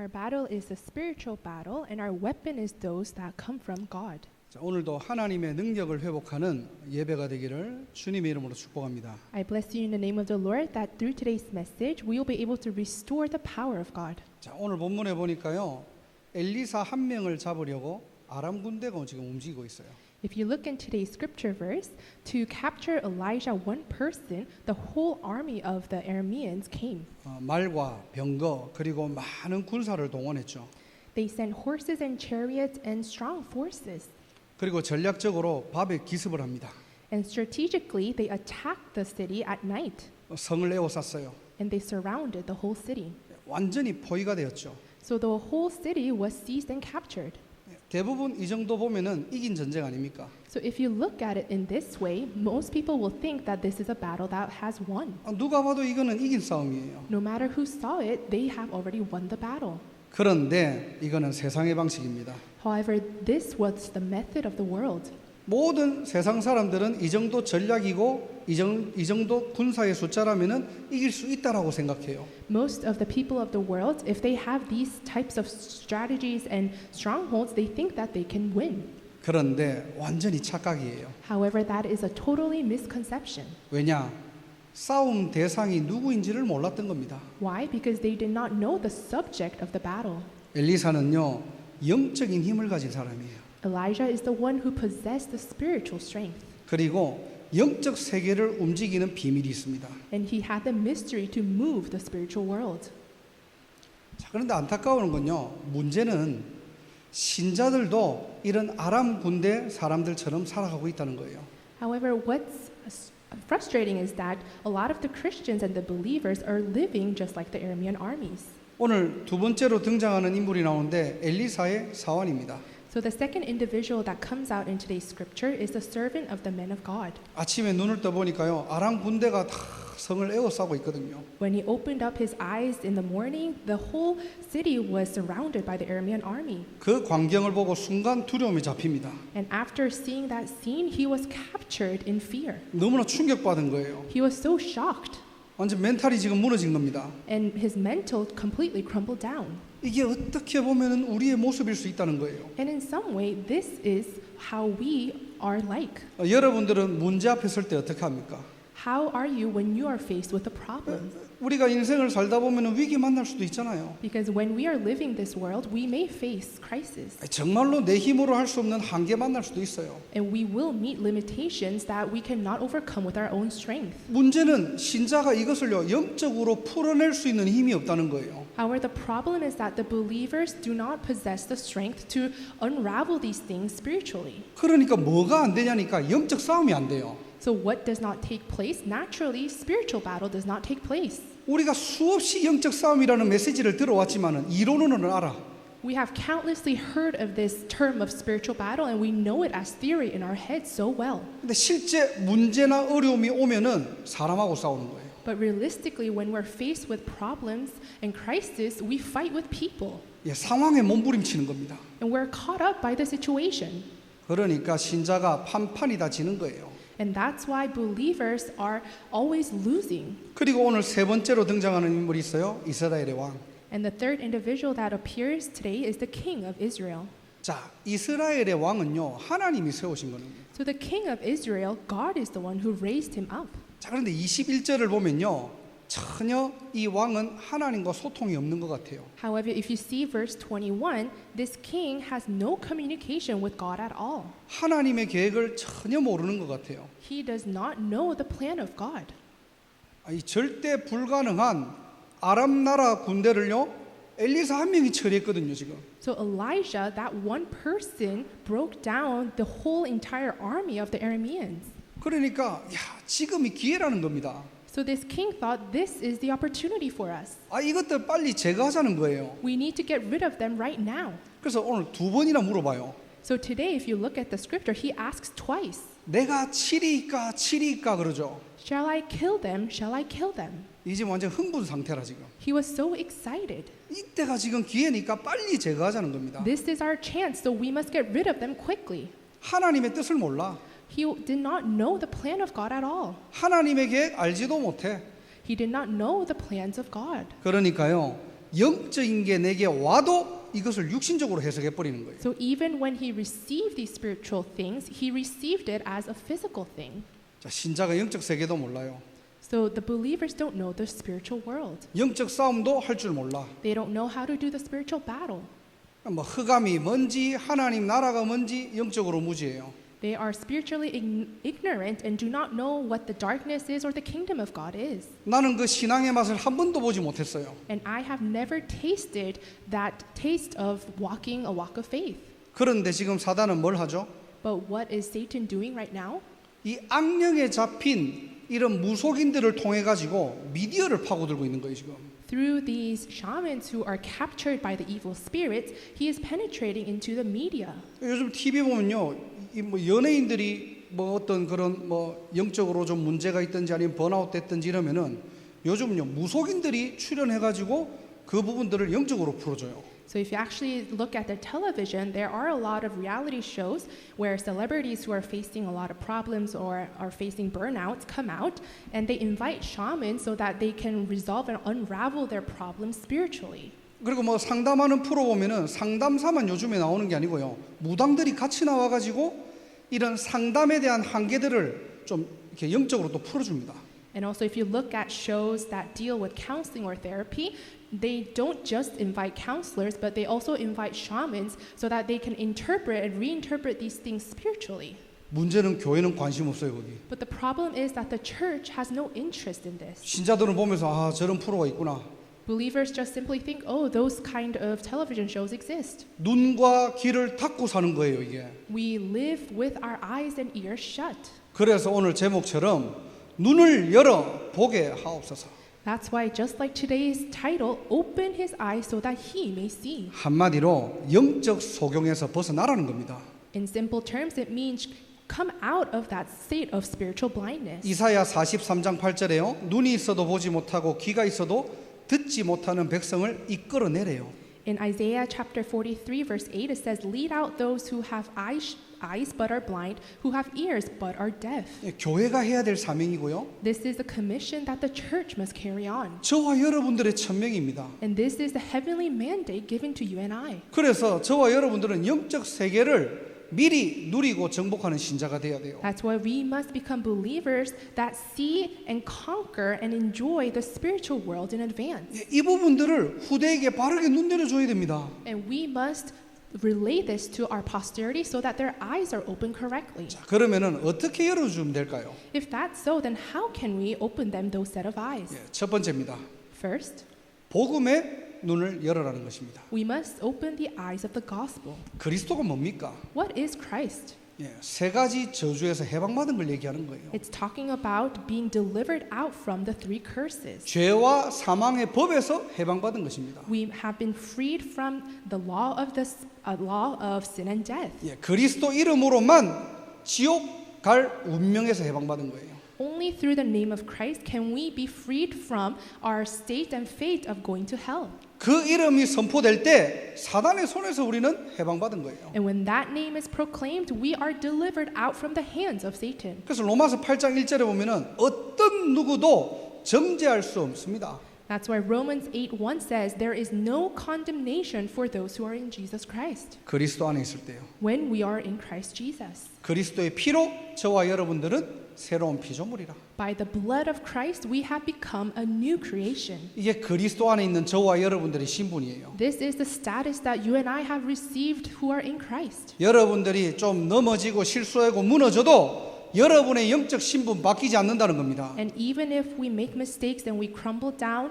Our battle is a spiritual battle, and our weapon is those that come from God. 자, 오늘도 하나님의 능력을 회복하는 예배가 되기를 주님의 이름으로 축복합니다. I bless you in the name of the Lord that through today's message we will be able to restore the power of God. 자, 오늘 본문에 보니까요. 엘리사 한 명을 잡으려고 아람 군대가 지금 움직이고 있어요. If you look in today's scripture verse, to capture Elijah one person, the whole army of the Arameans came. 말과 병거 그리고 많은 군사를 동원했죠. They sent horses and chariots and strong forces. 그리고 전략적으로 밤에 기습을 합니다. And strategically, they attacked the city at night. 성을 에워쌌어요. And they surrounded the whole city. 완전히 포위가 되었죠. So the whole city was seized and captured. 대부분 이 정도 보면은 이긴 전쟁 아닙니까? So if you look at it in this way, most people will think that this is a battle that has won. 누가 봐도 이거는 이긴 싸움이에요. No matter who saw it, they have already won the battle. 그런데 이거는 세상의 방식입니다. However, this was the method of the world. 모든 세상 사람들은 이 정도 전략이고 이 정도 군사의 숫자라면은 이길 수 있다라고 생각해요. Most of the people of the world, if they have these types of strategies and strongholds, they think that they can win. 그런데 완전히 착각이에요. However, that is a totally misconception. 왜냐? 싸움 대상이 누구인지를 몰랐던 겁니다. Why? Because they did not know the subject of the battle. 엘리사는요, 영적인 힘을 가진 사람이에요. Elijah is the one who possessed the spiritual strength. 그리고 영적 세계를 움직이는 비밀이 있습니다. And he had the mystery to move the spiritual world. 자, 그런데 안타까운 건요. 문제는 신자들도 이런 아람 군대 사람들처럼 살아가고 있다는 거예요. However, what's frustrating is that a lot of the Christians and the believers are living just like the Aramean armies. 오늘 두 번째로 등장하는 인물이 나오는데 엘리사의 사환입니다. So the second individual that comes out in today's scripture is the servant of the man of God. 아침에 눈을 떠 보니까요. 아람 군대가 다 성을 에워싸고 있거든요. When he opened up his eyes in the morning, the whole city was surrounded by the Aramean army. 그 광경을 보고 순간 두려움이 잡힙니다. And after seeing that scene, he was captured in fear. 너무나 충격받은 거예요. He was so shocked. 완전 멘탈이 지금 무너진 겁니다. And his mental completely crumbled down. 이게 어떻게 보면은 우리의 모습일 수 있다는 거예요. And in some way, this is how we are like. 여러분들은 문제 앞에 설 때 어떻게 합니까? How are you when you are faced with a problem? 우리가 인생을 살다 보면 위기 만날 수도 있잖아요. Because when we are living this world, we may face crisis. 정말로 내 힘으로 할 수 없는 한계 만날 수도 있어요. And we will meet limitations that we cannot overcome with our own strength. 문제는 신자가 이것을요 영적으로 풀어낼 수 있는 힘이 없다는 거예요. However, the problem is that the believers do not possess the strength to unravel these things spiritually. 그러니까 뭐가 안 되냐니까 영적 싸움이 안 돼요. So what does not take place? Naturally, spiritual battle does not take place. 우리가 수없이 영적 싸움이라는 메시지를 들어왔지만은 이론으로는 알아. We have countlessly heard of this term of spiritual battle and we know it as theory in our heads so well. 근데 실제 문제나 어려움이 오면은 사람하고 싸우는 거예요. But realistically, when we're faced with problems and crisis, we fight with people. 예, 상황에 몸부림치는 겁니다. And we're caught up by the situation. 그러니까 신자가 판판이 다 지는 거예요. And that's why believers are always losing. 그리고 오늘 세 번째로 등장하는 인물이 있어요. 이스라엘의 왕. And the third individual that appears today is the king of Israel. 자, 이스라엘의 왕은요. 하나님이 세우신 겁니다. So the king of Israel, God is the one who raised him up. 자, 그런데 21절을 보면요. 전혀 이 왕은 하나님과 소통이 없는 것 같아요. However, if you see verse 21, this king has no communication with God at all. 하나님의 계획을 전혀 모르는 것 같아요. He does not know the plan of God. 이 절대 불가능한 아람 나라 군대를요. 엘리사 한 명이 처리했거든요, 지금. So Elijah, that one person, broke down the whole entire army of the Arameans. 그러니까 야, 지금이 기회라는 겁니다. So this king thought this is the opportunity for us. 이것들 빨리 제거하자는 거예요. We need to get rid of them right now. 그래서 오늘 두 번이나 물어봐요. So today, if you look at the scripture, he asks twice. 내가 치리까 그러죠. Shall I kill them? Shall I kill them? 이 지금 완전 흥분 상태라 지금. He was so excited. 이때가 지금 기회니까 빨리 제거하자는 겁니다. This is our chance, so we must get rid of them quickly. 하나님의 뜻을 몰라. He did not know the plan of God at all. 하나님의 계획 알지도 못해. He did not know the plans of God. 그러니까요. 영적인 게 내게 와도 이것을 육신적으로 해석해 버리는 거예요. So even when he received these spiritual things, he received it as a physical thing. 자, 신자가 영적 세계도 몰라요. So the believers don't know the spiritual world. 영적 싸움도 할 줄 몰라. They don't know how to do the spiritual battle. 뭐 흑암이 뭔지 하나님 나라가 뭔지 영적으로 무지해요. They are spiritually ignorant and do not know what the darkness is or the kingdom of God is. 나는 그 신앙의 맛을 한 번도 보지 못했어요. And I have never tasted that taste of walking a walk of faith. 그런데 지금 사단은 뭘 하죠? But what is Satan doing right now? 이 악령에 잡힌 이런 무속인들을 통해 가지고 미디어를 파고들고 있는 거예요, 지금. Through these shamans who are captured by the evil spirits, he is penetrating into the media. 요즘 TV 보면요, 이 뭐 연예인들이 뭐 어떤 그런 뭐 영적으로 좀 문제가 있든지 아니면 번아웃 됐든지 이러면은 요즘은요 무속인들이 출연해 가지고 그 부분들을 영적으로 풀어줘요. So if you actually look at the television, there are a lot of reality shows where celebrities who are facing a lot of problems or are facing burnouts come out and they invite shamans so that they can resolve and unravel their problems spiritually. 그리고 뭐 상담하는 프로 보면은 상담사만 요즘에 나오는 게 아니고요. 무당들이 같이 나와 가지고 이런 상담에 대한 한계들을 좀 이렇게 영적으로 또 풀어줍니다. And also if you look at shows that deal with counseling or therapy, they don't just invite counselors, but they also invite shamans so that they can interpret and reinterpret these things spiritually. 문제는 교회는 관심 없어요, 거기. But the problem is that the church has no interest in this. 신자들은 보면서 아, 저런 프로가 있구나. Believers just simply think, oh, those kind of television shows exist. 눈과 귀를 닫고 사는 거예요, 이게. We live with our eyes and ears shut. 그래서 오늘 제목처럼 눈을 열어 보게 하옵소서. That's why just like today's title, open his eyes so that he may see. 한마디로 영적 소경에서 벗어나라는 겁니다. In simple terms, it means come out of that state of spiritual blindness. 이사야 43장 8절에요. 눈이 있어도 보지 못하고 귀가 있어도 듣지 못하는 백성을 이끌어내래요. In Isaiah chapter 43 verse 8 it says, lead out those who have eyes but are blind, who have ears but are deaf. 예, 교회가 해야 될 사명이고요. This is the commission that the church must carry on. 저와 여러분들의 천명입니다. And this is the heavenly mandate given to you and I. 그래서 저와 여러분들은 영적 세계를 미리 누리고 정복하는 신자가 돼야 돼요. That's why we must become believers that see and conquer and enjoy the spiritual world in advance. 예, 이 부분들을 후대에게 바르게 눈내려 줘야 됩니다. And we must relay this to our posterity so that their eyes are open correctly. 자, 그러면은 어떻게 열어주면 될까요? If that's so, then how can we open them those set of eyes? 예, 첫 번째입니다. First, 복음의 눈을 열어라는 것입니다. we must open the eyes of the gospel. 그리스도가 뭡니까? What is Christ? 예, 세 가지 저주에서 해방받은 걸 얘기하는 거예요. It's talking about being delivered out from the three curses. 죄와 사망의 법에서 해방받은 것입니다. We have been freed from the law of sin and death. 예, 그리스도 이름으로만 지옥 갈 운명에서 해방받은 거예요. Only through the name of Christ can we be freed from our state and fate of going to hell. 그 이름이 선포될 때 사단의 손에서 우리는 해방받은 거예요. And when that name is proclaimed, we are delivered out from the hands of Satan. 그래서 로마서 8장 1절에 보면은 어떤 누구도 정죄할 수 없습니다. That's why Romans 8:1 says there is no condemnation for those who are in Jesus Christ. 그리스도 안에 있을 때요. When we are in Christ Jesus. 그리스도의 피로 저와 여러분들은 새로운 피조물이라. By the blood of Christ, we have become a new creation. 이게 그리스도 안에 있는 저와 여러분들의 신분이에요. This is the status that you and I have received who are in Christ. 여러분들이 좀 넘어지고 실수하고 무너져도 여러분의 영적 신분 바뀌지 않는다는 겁니다. And even if we make mistakes and we crumble down,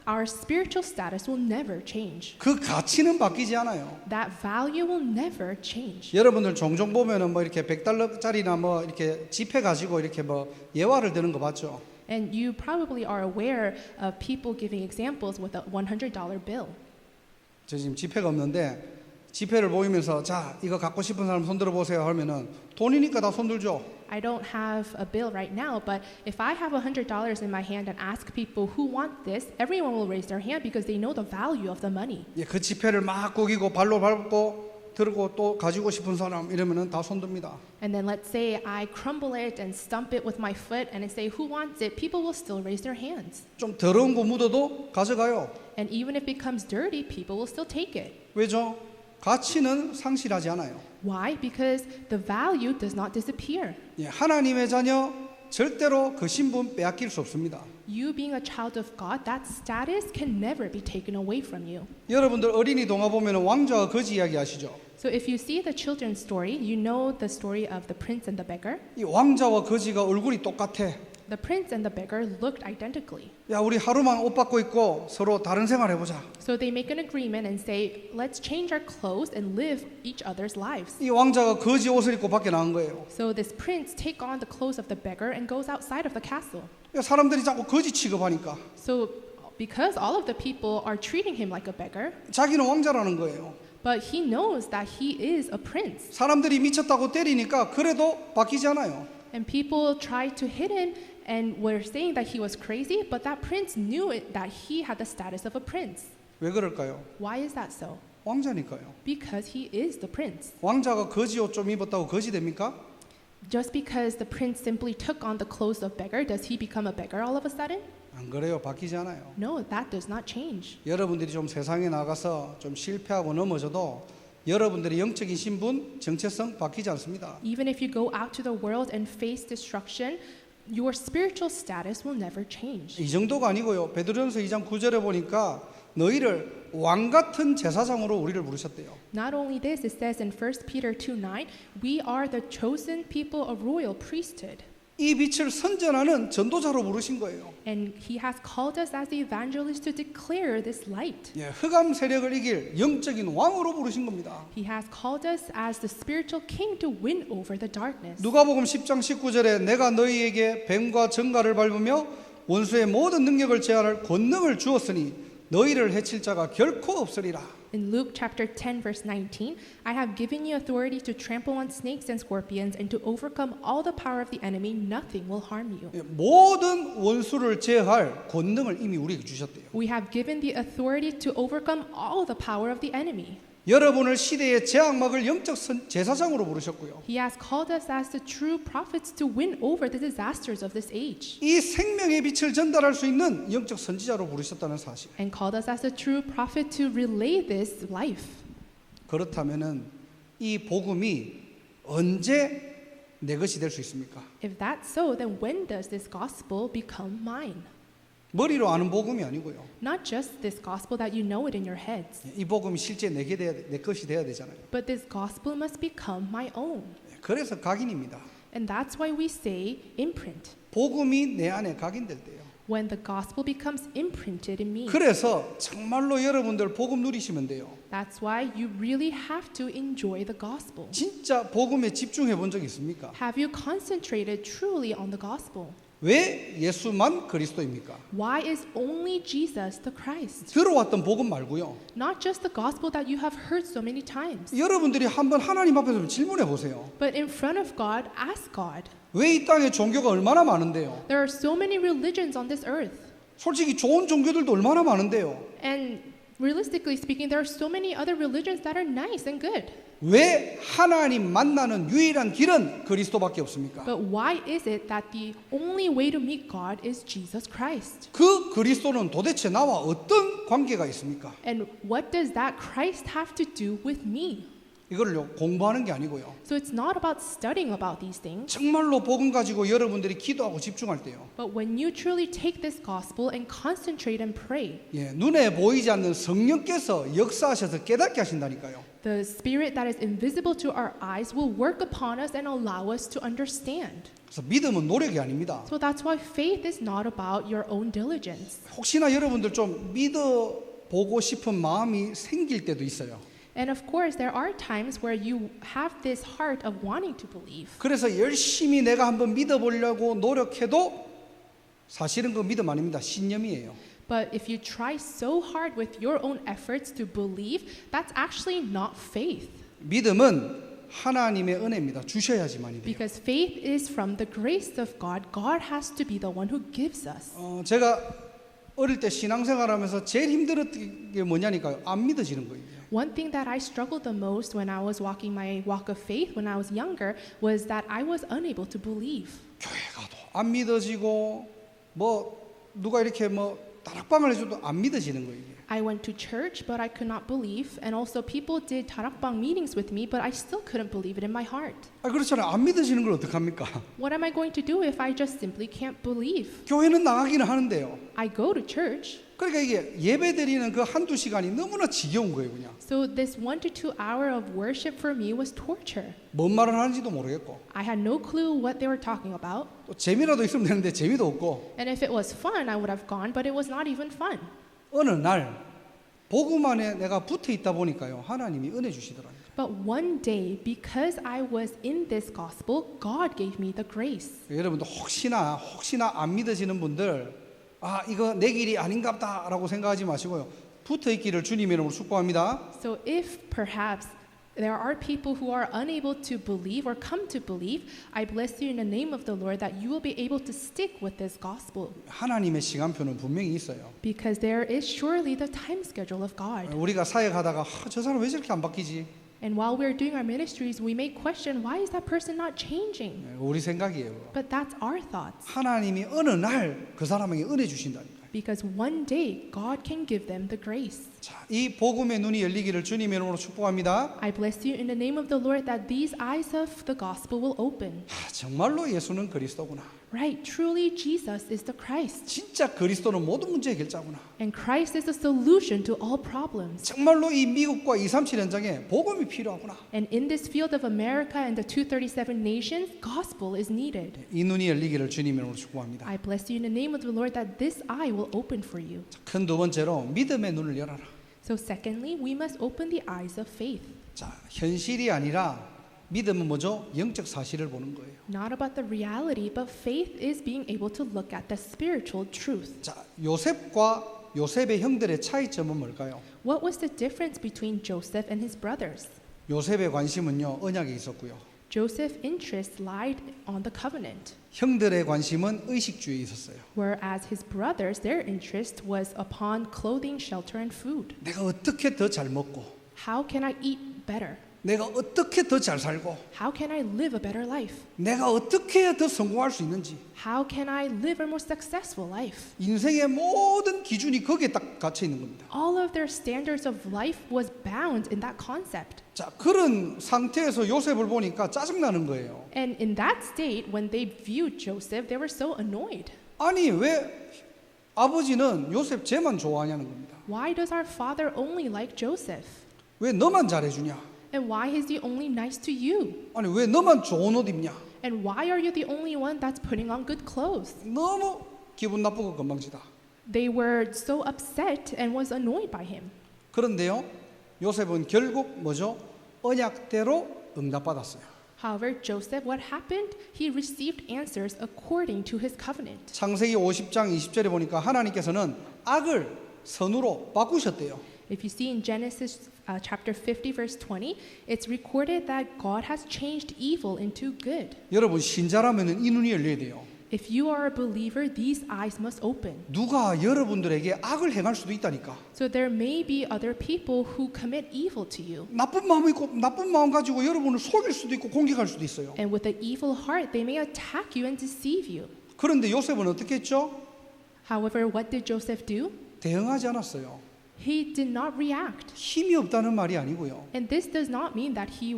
our spiritual status will never change. 그 가치는 바뀌지 않아요. That value will never change. 여러분들 종종 보면은 뭐 이렇게 100달러짜리나 뭐 이렇게 지폐 가지고 이렇게 뭐 예화를 드는 거 봤죠? And you probably are aware of people giving examples with a $100 bill. 저 지금 지폐가 없는데 지폐를 보이면서 자 이거 갖고 싶은 사람 손 들어보세요 하면은 돈이니까 다 손 들죠. I don't have a bill right now, but if I have $100 in my hand and ask people who want this, everyone will raise their hand because they know the value of the money. 예, 그 지폐를 막 구기고 발로 밟고 들고 또 가지고 싶은 사람 이러면은 다 손듭니다. And then let's say I crumble it and stump it with my foot and I say, who wants it? People will still raise their hands. 좀 더러운 거 묻어도 가져가요. And even if it becomes dirty, people will still take it. 왜죠? 가치는 상실하지 않아요. Why? Because the value does not disappear. 예, 하나님의 자녀 절대로 그 신분 빼앗길 수 없습니다. You being a child of God, that status can never be taken away from you. 여러분들 어린이 동화 보면 왕자와 거지 이야기 아시죠? So if you see the children's story, you know the story of the prince and the beggar. 이 왕자와 거지가 얼굴이 똑같아. The prince and the beggar looked identically. 야, 우리 하루만 옷 바꿔 입고 서로 다른 생활 해보자. So they make an agreement and say, let's change our clothes and live each other's lives. 이 왕자가 거지 옷을 입고 밖에 나간 거예요. So this prince take on the clothes of the beggar and goes outside of the castle. 야, 사람들이 자꾸 거지 취급하니까 So because all of the people are treating him like a beggar, 자기는 왕자라는 거예요. but he knows that he is a prince. 사람들이 미쳤다고 때리니까 그래도 바뀌지 않아요. And people tried to hit him and were saying that he was crazy, but that prince knew it, that he had the status of a prince. 왜 그럴까요? Why is that so? 왕자니까요. Because he is the prince. 왕자가 거지 옷 좀 입었다고 거지 됩니까? Just because the prince simply took on the clothes of beggar, does he become a beggar all of a sudden? 안 그래요. 바뀌지 않아요. No, that does not change. 여러분들이 좀 세상에 나가서 좀 실패하고 넘어져도 여러분들의 영적인 신분, 정체성 바뀌지 않습니다. Even if you go out to the world and face destruction, your spiritual status will never change. 이 정도가 아니고요. 베드로전서 2장 9절에 보니까 너희를 왕 같은 제사장으로 우리를 부르셨대요. Not only this, it says in 1 Peter 2:9, we are the chosen people of royal priesthood. 이 빛을 선전하는 전도자로 부르신 거예요. And he has called us as the evangelists to declare this light. 예, 흑암 세력을 이길 영적인 왕으로 부르신 겁니다. He has called us as the spiritual king to win over the darkness. 누가복음 10장 19절에 내가 너희에게 뱀과 정갈을 밟으며 원수의 모든 능력을 제한할 권능을 주었으니 너희를 해칠 자가 결코 없으리라. In Luke chapter 10 verse 19, I have given you authority to trample on snakes and scorpions and to overcome all the power of the enemy. Nothing will harm you. 예, 모든 원수를 제할 권능을 이미 우리에게 주셨대요. We have given the authority to overcome all the power of the enemy. 여러분을 시대의 제약막을 영적 제사장으로 부르셨고요. He has called us as the true prophets to win over the disasters of this age. 이 생명의 빛을 전달할 수 있는 영적 선지자로 부르셨다는 사실. And called us as the true prophet to relay this life. 그렇다면은 이 복음이 언제 내 것이 될 수 있습니까? If that's so, then when does this gospel become mine? 머리로 아는 복음이 아니고요. Not just this gospel that you know it in your heads, 이 복음이 실제 내 것이 돼야 되잖아요. but this gospel must become my own. 그래서 각인입니다. And that's why we say imprint. 복음이 내 안에 각인될 때요. When the gospel becomes imprinted in me. 그래서 정말로 여러분들 복음 누리시면 돼요. That's why you really have to enjoy the gospel. 진짜 복음에 집중해 본 적 있습니까? Have you concentrated truly on the gospel? 왜 예수만 그리스도입니까? Why is only Jesus the Christ? 들어왔던 복음 말고요. Not just the gospel that you have heard so many times, 여러분들이 한번 하나님 앞에서 질문해 보세요. but in front of God, ask God. 왜 이 땅에 종교가 얼마나 많은데요? There are so many religions on this earth. 솔직히 좋은 종교들도 얼마나 많은데요. And realistically speaking, there are so many other religions that are nice and good. 왜 하나님 만나는 유일한 길은 그리스도밖에 없습니까? But why is it that the only way to meet God is Jesus Christ? 그 그리스도는 도대체 나와 어떤 관계가 있습니까? And what does that Christ have to do with me? 이거를요 공부하는 게 아니고요. So it's not about studying about these things, 정말로 복음 가지고 여러분들이 기도하고 집중할 때요. but when you truly take this gospel and concentrate and pray, 예, 눈에 보이지 않는 성령께서 역사하셔서 깨닫게 하신다니까요. the spirit that is invisible to our eyes will work upon us and allow us to understand. 그래서 믿음은 노력이 아닙니다. So that's why faith is not about your own diligence. 혹시나 여러분들 좀 믿어 보고 싶은 마음이 생길 때도 있어요. And of course, there are times where you have this heart of wanting to believe. 그래서 열심히 내가 한번 믿어보려고 노력해도 사실은 그 믿음 아닙니다. 신념이에요. But if you try so hard with your own efforts to believe, that's actually not faith. 믿음은 하나님의 은혜입니다. 주셔야지만이 돼요. Because faith is from the grace of God. God has to be the one who gives us. 제가 어릴 때 신앙생활하면서 제일 힘들었던 게 뭐냐니까요. 안 믿어지는 거예요. One thing that I struggled the most when I was walking my walk of faith when I was younger was that I was unable to believe. 교회 가도 안 믿어지고 뭐 누가 이렇게 뭐 다락방을 해줘도 안 믿어지는 거예요. 이게. I went to church, but I could not believe. And also people did tarakbang meetings with me, but I still couldn't believe it in my heart. 아 그렇잖아요. 안 믿어지는 걸 어떡합니까? What am I going to do if I just simply can't believe? 교회는 나가기는 하는데요. I go to church. 그러니까 이게 예배 드리는 그 한두 시간이 너무나 지겨운 거예요, 그냥. So this 1 to 2 hour of worship for me was torture. 뭔 말을 하는지도 모르겠고. I had no clue what they were talking about. 또 재미라도 있으면 되는데 재미도 없고. And if it was fun, I would have gone, but it was not even fun. 어느 날 복음 안에 내가 붙어 있다 보니까요. 하나님이 은혜 주시더라고요. But one day, because I was in this gospel, God gave me the grace. 여러분도 혹시나 안 믿어지는 분들 아 이거 내 길이 아닌갑다라고 생각하지 마시고요. 붙어 있기를 주님의 이름으로 축복합니다. So if perhaps there are people who are unable to believe or come to believe, I bless you in the name of the Lord that you will be able to stick with this gospel. 하나님의 시간표는 분명히 있어요. Because there is surely the time schedule of God. 우리가 사역하다가 저 사람 왜 저렇게 안 바뀌지? And while we're doing our ministries, we may question, why is that person not changing? 우리 생각이에요. But that's our thoughts. 하나님이 어느 날 그 사람에게 은혜 주신다니까요. Because one day, God can give them the grace. 자, 이 복음의 눈이 열리기를 주님의 이름으로 축복합니다. I bless you in the name of the Lord that these eyes of the gospel will open. 정말로 예수는 그리스도구나. Right, truly Jesus is the Christ. 진짜 그리스도는 모든 문제의 결자구나. And Christ is the solution to all problems. 정말로 이 미국과 237 현장에 복음이 필요하구나. And in this field of America and the 237 nations, gospel is needed. 이 눈이 열리기를 주님의 이름으로 축복합니다. I bless you in the name of the Lord that this eye will open for you. 큰 두 번째로 믿음의 눈을 열어라. So secondly, we must open the eyes of faith. 자, 현실이 아니라 믿음은 뭐죠? 영적 사실을 보는 거예요. Not about the reality, but faith is being able to look at the spiritual truth. 자, 요셉과 요셉의 형들의 차이점은 뭘까요? What was the difference between Joseph and his brothers? 요셉의 관심은요, 언약에 있었고요. Joseph's interest lied on the covenant, 형들의 관심은 의식주의에 있었어요. whereas his brothers, their interest was upon clothing, shelter, and food. 내가 어떻게 더 잘 먹고, How can I eat better? 내가 어떻게 더 잘 살고, How can I live a better life? 내가 어떻게 더 성공할 수 있는지, How can I live a more successful life? 인생의 모든 기준이 거기에 딱 갇혀 있는 겁니다. All of their standards of life was bound in that concept. 자, 그런 상태에서 요셉을 보니까 짜증나는 거예요. And in that state, when they viewed Joseph, they were so annoyed. 아니 왜 아버지는 요셉 쟤만 좋아하냐는 겁니다. Why does our father only like Joseph? 왜 너만 잘해주냐? And why is he only nice to you? 아니 왜 너만 좋은 옷 입냐? And why are you the only one that's putting on good clothes? 너무 기분 나쁘고 건방지다. They were so upset and was annoyed by him. 그런데요, 요셉은 결국 뭐죠? 언약대로 응답받았어요. However, Joseph, what happened? He received answers according to his covenant. 창세기 50장 20절에 보니까 하나님께서는 악을 선으로 바꾸셨대요. If you see in Genesis chapter 50, verse 20, it's recorded that God has changed evil into good. 여러분 신자라면은 이 눈이 열려야 돼요. If you are a believer, these eyes must open. 누가 여러분들에게 악을 행할 수도 있다니까. So there may be other people who commit evil to you. 나쁜 마음이 있고 나쁜 마음 가지고 여러분을 속일 수도 있고 공격할 수도 있어요. And with an evil heart, they may attack you and deceive you. 그런데 요셉은 어떻게 했죠? However, what did Joseph do? 대응하지 않았어요. He did not react. 힘이 없다는 말이 아니고요. And this does not mean that he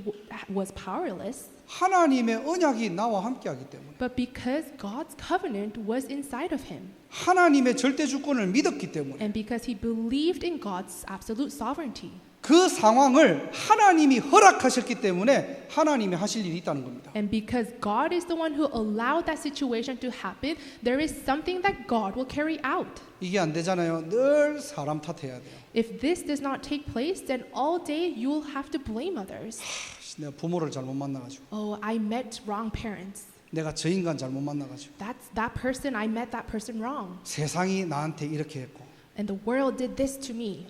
was powerless, 하나님의 언약이 나와 함께하기 때문에 but because God's covenant was inside of him, 하나님의 절대 주권을 믿었기 때문에 and because he believed in God's absolute sovereignty. 그 상황을 하나님이 허락하셨기 때문에 하나님이 하실 일이 있다는 겁니다. And because God is the one who allowed that situation to happen, there is something that God will carry out. 이게 안 되잖아요. 늘 사람 탓해야 돼요. If this does not take place, then all day you will have to blame others. 내가 부모를 잘못 만나가지고, Oh, I met wrong parents. 내가 저 인간 잘못 만나가지고, That person, I met that person wrong. 세상이 나한테 이렇게 했고, And the world did this to me.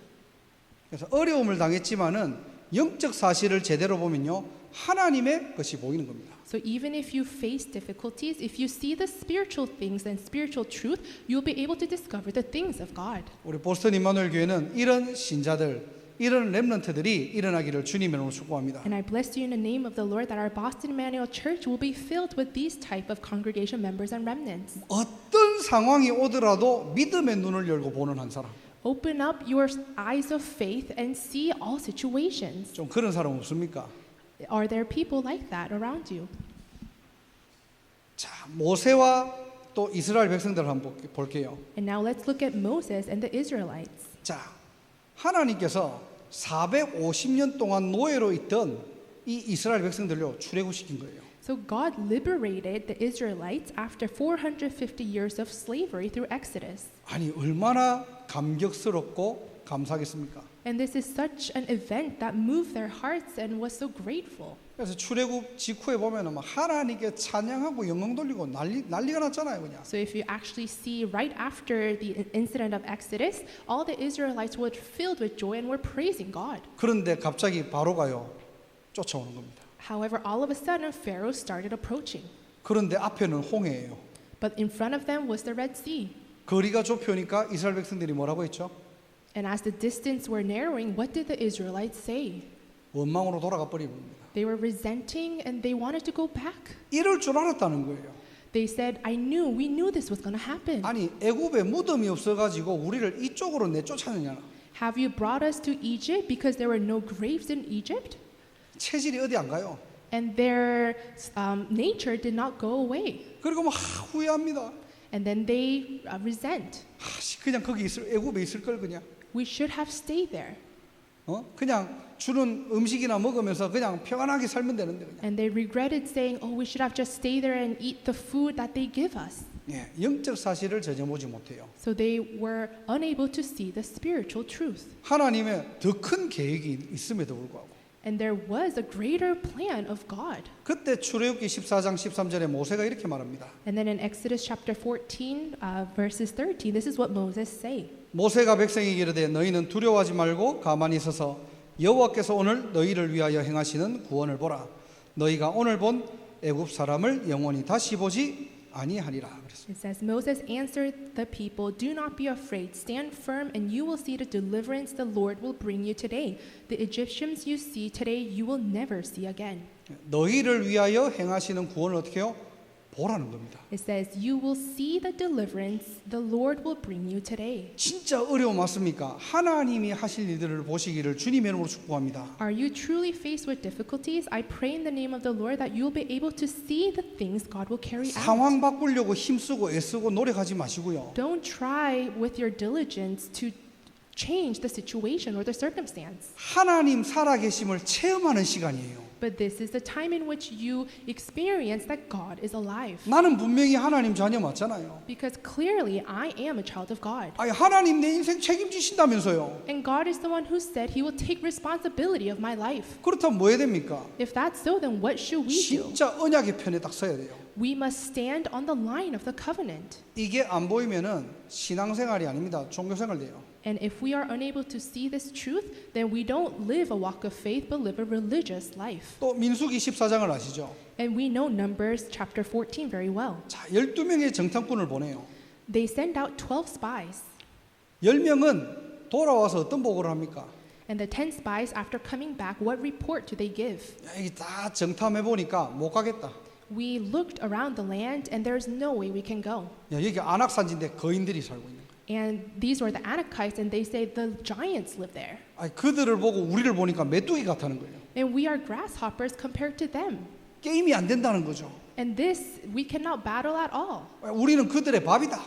그래서 어려움을 당했지만은 영적 사실을 제대로 보면요, 하나님의 것이 보이는 겁니다. So even if you face difficulties, if you see the spiritual things and spiritual truth, you'll be able to discover the things of God. 우리 보스턴 임마누엘 교회는 이런 신자들, 이런 렘넌트들이 일어나기를 주님의 이름으로 축복합니다. And I bless you in the name of the Lord that our Boston Emmanuel Church will be filled with these type of congregation members and remnants. 어떤 상황이 오더라도 믿음의 눈을 열고 보는 한 사람. Open up your eyes of faith and see all situations. 좀 그런 사람 없습니까? Are there people like that around you? 자, 모세와 또 이스라엘 백성들을 한번 볼게요. And now let's look at Moses and the Israelites. 자, 하나님께서 450년 동안 노예로 있던 이 이스라엘 백성들로 출애굽시킨 거예요. So God liberated the Israelites after 450 years of slavery through Exodus. 아니 얼마나 감격스럽고 감사하겠습니까? And this is such an event that moved their hearts and was so grateful. 그래서 출애굽 직후에 보면은 막 하나님께 찬양하고 영광 돌리고 난리가 났잖아요, 그냥. So if you actually see right after the incident of Exodus, all the Israelites were filled with joy and were praising God. 그런데 갑자기 바로가요 쫓아오는 겁니다. However, all of a sudden Pharaoh started approaching. 그런데 앞에는 홍해예요. But in front of them was the Red Sea. 거리가 좁으니까 이스라엘 백성들이 뭐라고 했죠? And as the distance were narrowing, what did the Israelites say? 원망으로 돌아가 버립니다. They were resenting and they wanted to go back. 이럴 줄 알았다는 거예요. They said, we knew this was going to happen. 아니 애굽에 무덤이 없어가지고 우리를 이쪽으로 내쫓았느냐? Have you brought us to Egypt because there were no graves in Egypt? 체질이 어디 안 가요? And their nature did not go away. 그리고 막 후회합니다. And then they resent. 그냥 거기 애굽에 있을 걸 그냥. We should have stayed there. 그냥 주는 음식이나 먹으면서 그냥 평안하게 살면 되는데 그냥. And they regretted saying, we should have just stayed there and eat the food that they give us. 예, 영적 사실을 전혀 보지 못해요. So they were unable to see the spiritual truth. 하나님의 더 큰 계획이 있음에도 불구하고. And there was a greater plan of God. 그때 출애굽기 14장 13절에 모세가 이렇게 말합니다. And then in Exodus chapter 14, verses 13, this is what Moses say. 모세가 백성에게 이르되 너희는 두려워하지 말고 가만히 서서 여호와께서 오늘 너희를 위하여 행하시는 구원을 보라. 너희가 오늘 본 애굽 사람을 영원히 다시 보지 아니하리라. It says, Moses answered the people, do not be afraid. Stand firm and you will see the deliverance the Lord will bring you today. The Egyptians you see today, you will never see again. 너희를 위하여 행하시는 구원을 어떻게 해요? 보라는 겁니다. It says, you will see the deliverance the Lord will bring you today. 진짜 어려움 맞습니까? 하나님이 하실 일들을 보시기를 주님의 이름으로 축복합니다. Are you truly faced with difficulties? I pray in the name of the Lord that you'll be able to see the things God will carry out. 상황 바꾸려고 힘쓰고 애쓰고 노력하지 마시고요. Don't try with your diligence to change the situation or the circumstance. 하나님 살아계심을 체험하는 시간이에요. But this is the time in which you experience that God is alive. 나는 분명히 하나님 자녀 맞잖아요. Because clearly I am a child of God. 아니 하나님 내 인생 책임지신다면서요. And God is the one who said He will take responsibility of my life. 그렇다면 뭐 해야 됩니까? If that's so, then what should we do? 진짜 언약의 편에 딱 서야 돼요. We must stand on the line of the covenant. 이게 안 보이면은 신앙생활이 아닙니다. 종교생활이에요. And if we are unable to see this truth, then we don't live a walk of faith, but live a religious life. 또 민수기 14장을 아시죠? And we know Numbers chapter 14 very well. 자, 12명의 정탐꾼을 보내요. They send out 12 spies. 10명은 돌아와서 어떤 보고를 합니까? And the 10 spies, after coming back, what report do they give? 야, 이게 다 정탐해 보니까 못 가겠다. We looked around the land, and there's no way we can go. 야, 여기 안악산지인데 거인들이 살고 있는 거야. And these were the Anakites, and they say the giants live there. 아니, 그들을 보고 우리를 보니까 메뚜기 같다는 거예요. And we are grasshoppers compared to them. 게임이 안 된다는 거죠. And this, we cannot battle at all. 우리는 그들의 밥이다.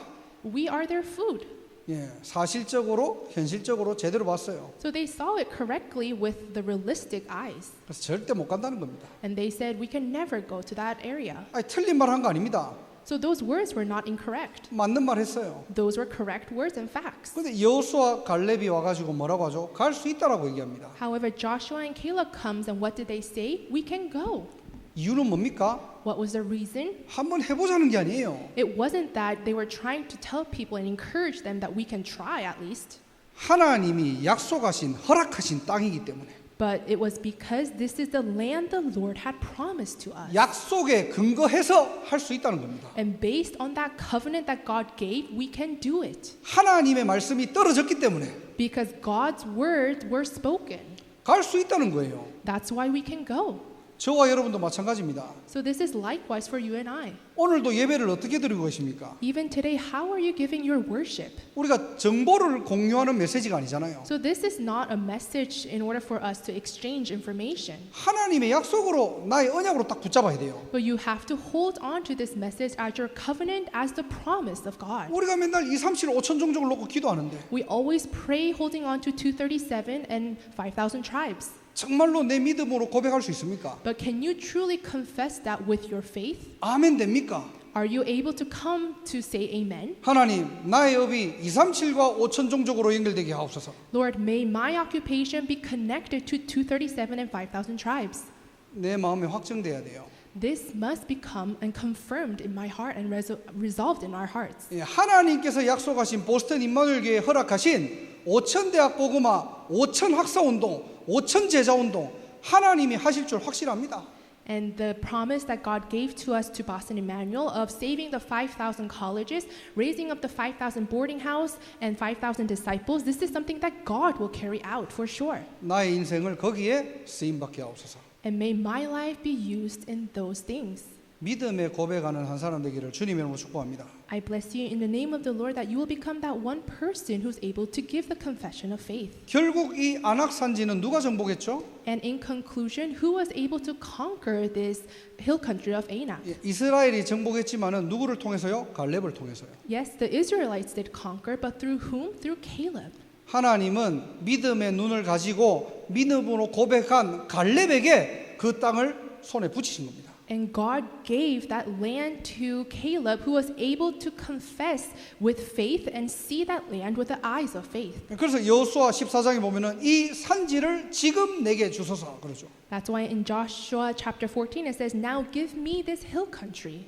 We are their food. 예, 사실적으로 현실적으로 제대로 봤어요. So they saw it correctly with the realistic eyes. 그래서 절대 못 간다는 겁니다. And they said, we can never go to that area. 아니, 틀린 말 한 거 아닙니다. So those words were not incorrect. 맞는 말 했어요. Those were correct words and facts. 근데 여호수아 갈렙이 와가지고 뭐라고 하죠? 갈 수 있다라고 얘기합니다. However, Joshua and Caleb comes, and what did they say? We can go. 이유는 뭡니까? What was the reason? 한번 해보자는 게 아니에요. It wasn't that they were trying to tell people and encourage them that we can try at least. 하나님이 약속하신 허락하신 땅이기 때문에 But it was because this is the land the Lord had promised to us. 약속에 근거해서 할 수 있다는 겁니다. And based on that covenant that God gave, we can do it. 하나님의 말씀이 떨어졌기 때문에 Because God's words were spoken. 갈 수 있다는 거예요. That's why we can go. 저와 여러분도 마찬가지입니다. So this is likewise for you and I. 오늘도 예배를 어떻게 드리고 계십니까? Even today, how are you giving your worship? 우리가 정보를 공유하는 메시지가 아니잖아요. So this is not a message in order for us to exchange information. 하나님의 약속으로 나의 언약으로 딱 붙잡아야 돼요. But you have to hold on to this message as your covenant, as the promise of God. 우리가 맨날 237 5천 종족을 놓고 기도하는데 We always pray holding on to 237 and 5,000 tribes. 정말로 내 믿음으로 고백할 수 있습니까? But can you truly confess that with your faith? 아멘 됩니까? Are you able to come to say amen? 하나님, 나의 업이 237과 5천 종족으로 연결되게 하옵소서. Lord, may my occupation be connected to 237 and 5,000 tribes. 내 마음에 확정돼야 돼요. This must become and confirmed in my heart and resolved in our hearts. 예, 하나님께서 약속하신 보스턴 임마누엘교회에 허락하신 5천 대학 고구마, 5천 학사 운동, 5천 제자 운동 하나님이 하실 줄 확실합니다. And the promise that God gave to us to Boston Emmanuel of saving the 5,000 colleges, raising up the 5,000 boarding house and 5,000 disciples, this is something that God will carry out for sure. 나의 인생을 거기에 쓰임 받게 하옵소서. And may my life be used in those things. 믿음의 고백하는 한 사람 되기를 주님의 이름으로 축복합니다. I bless you in the name of the Lord that you will become that one person who's able to give the confession of faith. 결국 이 안악산지는 누가 정복했죠? And in conclusion, who was able to conquer this hill country of Anak? 예, 이스라엘이 정복했지만은 누구를 통해서요? 갈렙을 통해서요. Yes, the Israelites did conquer, but through whom? Through Caleb. 하나님은 믿음의 눈을 가지고 믿음으로 고백한 갈렙에게 그 땅을 손에 붙이신 겁니다. And God gave that land to Caleb, who was able to confess with faith and see that land with the eyes of faith. 그래서 여호수아 14장에 보면은 이 산지를 지금 내게 주소서 그러죠. That's why in Joshua chapter 14 it says, "Now give me this hill country."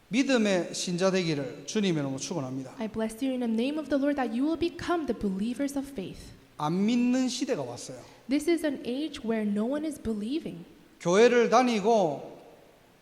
믿음의 신자 되기를 주님의 이름으로 축원합니다. I bless you in the name of the Lord that you will become the believers of faith. 안 믿는 시대가 왔어요. This is an age where no one is believing. 교회를 다니고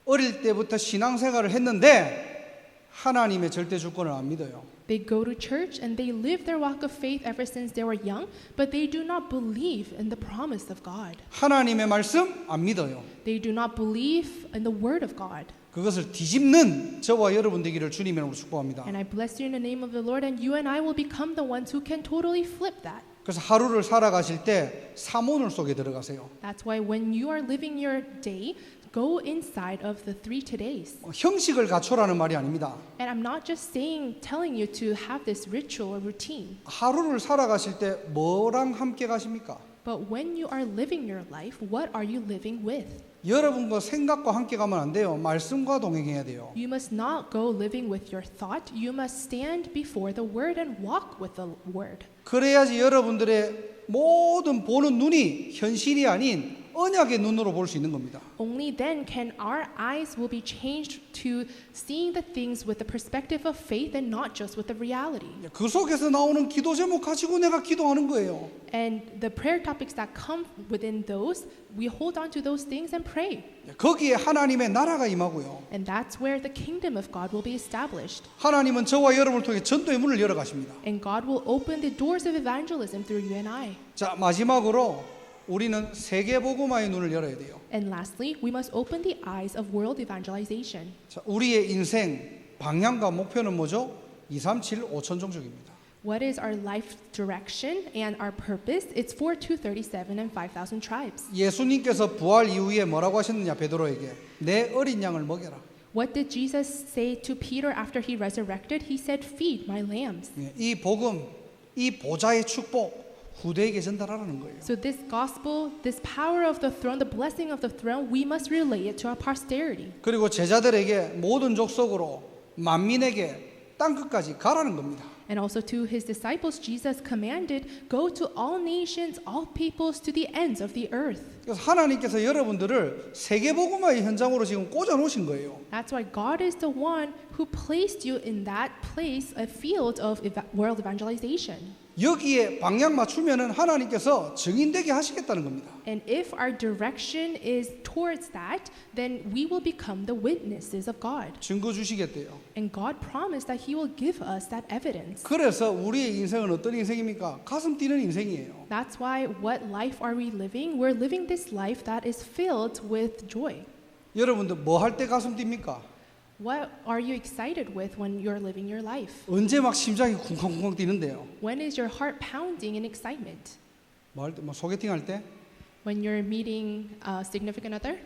어릴 때부터 신앙생활을 했는데 하나님의 절대 주권을 안 믿어요. They go to church and they live their walk of faith ever since they were young, but they do not believe in the promise of God. 하나님의 말씀 안 믿어요. They do not believe in the word of God. 그것을 뒤집는 저와 여러분 되기를 주님의 이름으로 축복합니다. And I bless you in the name of the Lord, and you and I will become the ones who can totally flip that. 그래서 하루를 살아가실 때 사모늘 속에 들어가세요. That's why when you are living your day, go inside of the 3 todays. 형식을 갖춰라는 말이 아닙니다. And I'm not just telling you to have this ritual or routine, 하루를 살아가실 때 뭐랑 함께 가십니까? but when you are living your life, what are you living with? 여러분과 생각과 함께 가면 안 돼요. 말씀과 동행해야 돼요. You must not go living with your thought. You must stand before the word and walk with the word. 그래야지 여러분들의 모든 보는 눈이 현실이 아닌 언약의 눈으로 볼 수 있는 겁니다. Only then can our eyes will be changed to seeing the things with the perspective of faith and not just with the reality. 그 속에서 나오는 기도 제목 가지고 내가 기도하는 거예요. And the prayer topics that come within those, we hold on to those things and pray. 거기에 하나님의 나라가 임하고요. And that's where the kingdom of God will be established. 하나님은 저와 여러분을 통해 전도의 문을 열어 가십니다. And God will open the doors of evangelism through you and I. 자, 마지막으로 우리는 세계 복음화의 눈을 열어야 돼요. And lastly, we must open the eyes of world evangelization. 자, 우리의 인생 방향과 목표는 뭐죠? 237 5천 종족입니다. What is our life direction and our purpose? It's for 237 and 5,000 tribes. 예수님께서 부활 이후에 뭐라고 하셨느냐 베드로에게 내 어린 양을 먹여라. What did Jesus say to Peter after he resurrected? He said, "Feed my lambs." 이 복음, 이 보좌의 축복 후대에게 전달하라는 거예요. So this gospel, this power of the throne, the blessing of the throne, we must relay it to our posterity. 그리고 제자들에게 모든 족속으로 만민에게 땅 끝까지 가라는 겁니다. And also to his disciples, Jesus commanded, "Go to all nations, all peoples, to the ends of the earth." 그래서 하나님께서 여러분들을 세계 복음화의 현장으로 지금 꽂아 놓으신 거예요. That's why God is the one who placed you in that place, a field of world evangelization. 여기에 방향 맞추면은 하나님께서 증인되게 하시겠다는 겁니다. And if our direction is towards that, then we will become the witnesses of God. 증거 주시겠대요. And God promised that He will give us that evidence. 그래서 우리의 인생은 어떤 인생입니까? 가슴 뛰는 인생이에요. That's why what life are we living? We're living this life that is filled with joy. 여러분들 뭐 할 때 가슴 뜁니까? What are you excited with when you're living your life? 언제 막 심장이 쿵쾅쿵쾅 뛰는데요? When is your heart pounding in excitement? 뭐 할 때, 뭐 소개팅 할 때? When you're meeting a significant other?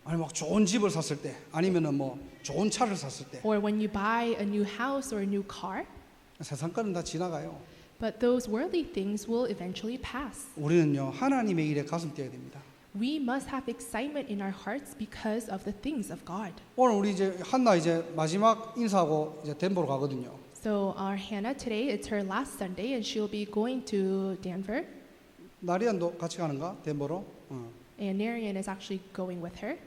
아니 막 좋은 집을 샀을 때, 아니면은 뭐 좋은 차를 샀을 때. Or when you buy a new house or a new car? 세상 거는 다 지나가요. But those worldly things will eventually pass. 우리는요 하나님의 일에 가슴 뛰어야 됩니다. We must have excitement in our hearts because of the things of God. 오늘 우리 이제 한나 이제 마지막 인사하고 이제 덴버로 가거든요. So our Hannah today, it's her last Sunday, and she'll be going to Denver. 나리안도 같이 가는가 덴버로? And Narian is actually going with her.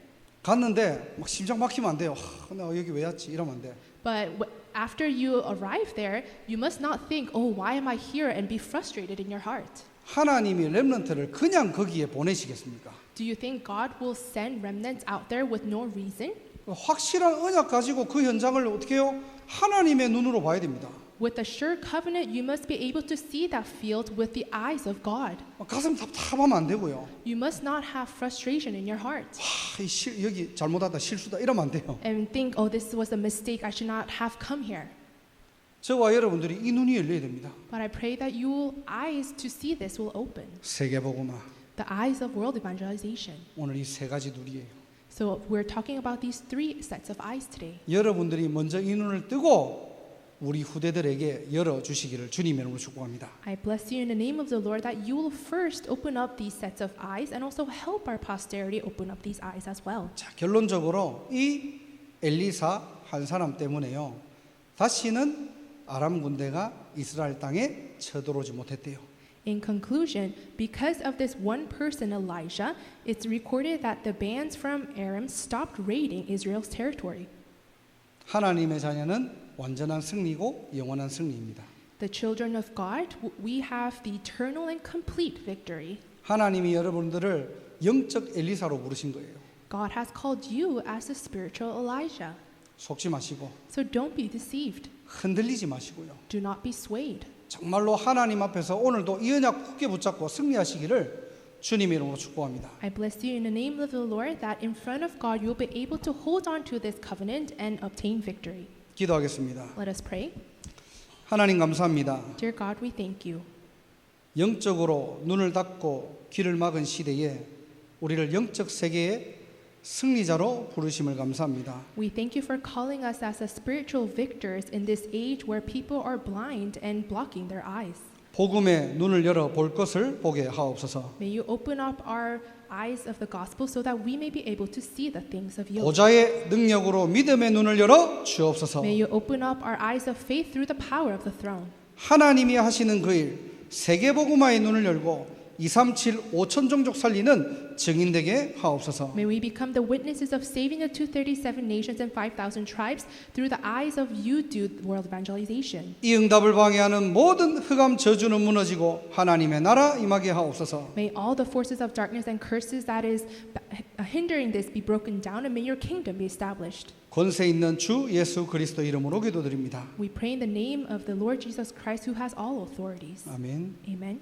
갔는데 막 심장 막히면 안 돼요. 내가 여기 왜 왔지? 이러면 안 돼. But after you arrive there, you must not think, oh, why am I here? And be frustrated in your heart. 하나님이 렘넌트를 그냥 거기에 보내시겠습니까? Do you think God will send remnants out there with no reason? 확실한 언약 가지고 그 현장을 어떻게 해요? 하나님의 눈으로 봐야 됩니다. With a sure covenant, you must be able to see that field with the eyes of God. 가슴 답답하면 안 되고요. You must not have frustration in your heart 여기 잘못하다 실수다 이러면 안 돼요. and think, oh, this was a mistake. I should not have come here. 저와 여러분들이 이 눈이 열려야 됩니다. But I pray that your eyes to see this will open. 세계복음화. The eyes of world evangelization. 오늘 이 세 가지 눈이에요. So we're talking about these three sets of eyes today. 여러분들이 먼저 이 눈을 뜨고 우리 후대들에게 열어주시기를 주님의 이름으로 축복합니다. I bless you in the name of the Lord that you will first open up these sets of eyes and also help our posterity open up these eyes as well. 자, 결론적으로 이 엘리사 한 사람 때문에요. 다시는 아람 군대가 이스라엘 땅에 쳐들어오지 못했대요. In conclusion, because of this one person, Elijah, it's recorded that the bands from Aram stopped raiding Israel's territory. 하나님의 자녀는 완전한 승리고 영원한 승리입니다. The children of God, we have the eternal and complete victory. 하나님이 여러분들을 영적 엘리사로 부르신 거예요. God has called you as a spiritual Elijah. 속지 마시고 So don't be deceived. 흔들리지 마시고요. Do not be swayed. 정말로 하나님 앞에서 오늘도 이 언약 굳게 붙잡고 승리하시기를 주님의 이름으로 축복합니다. I bless you in the name of the Lord that in front of God you'll be able to hold on to this covenant and obtain victory. 기도하겠습니다. Let us pray. 하나님 감사합니다. Dear God, we thank you. 영적으로 눈을 닫고 귀를 막은 시대에 우리를 영적 세계의 승리자로 부르심을 감사합니다. We thank you for calling us as a spiritual victors in this age where people are blind and blocking their eyes. 복음의 눈을 열어 볼 것을 보게 하옵소서. May you open up our eyes of the gospel so that we may be able to see the things of you. 보좌의 능력으로 믿음의 눈을 열어 주옵소서. May you open up our eyes of faith through the power of the throne. 하나님이 하시는 그 일, 세계복음화의 눈을 열고 237 5천 종족 살리는 증인되게 하옵소서. May we become the witnesses of saving the 237 nations and 5,000 tribes through the eyes of you do world evangelization. 이 응답을 방해하는 모든 흑암 저주는 무너지고 하나님의 나라 임하게 하옵소서. May all the forces of darkness and curses that is hindering this be broken down and may your kingdom be established. 권세 있는 주 예수 그리스도 이름으로 기도드립니다. We pray in the name of the Lord Jesus Christ who has all authorities. 아멘. Amen.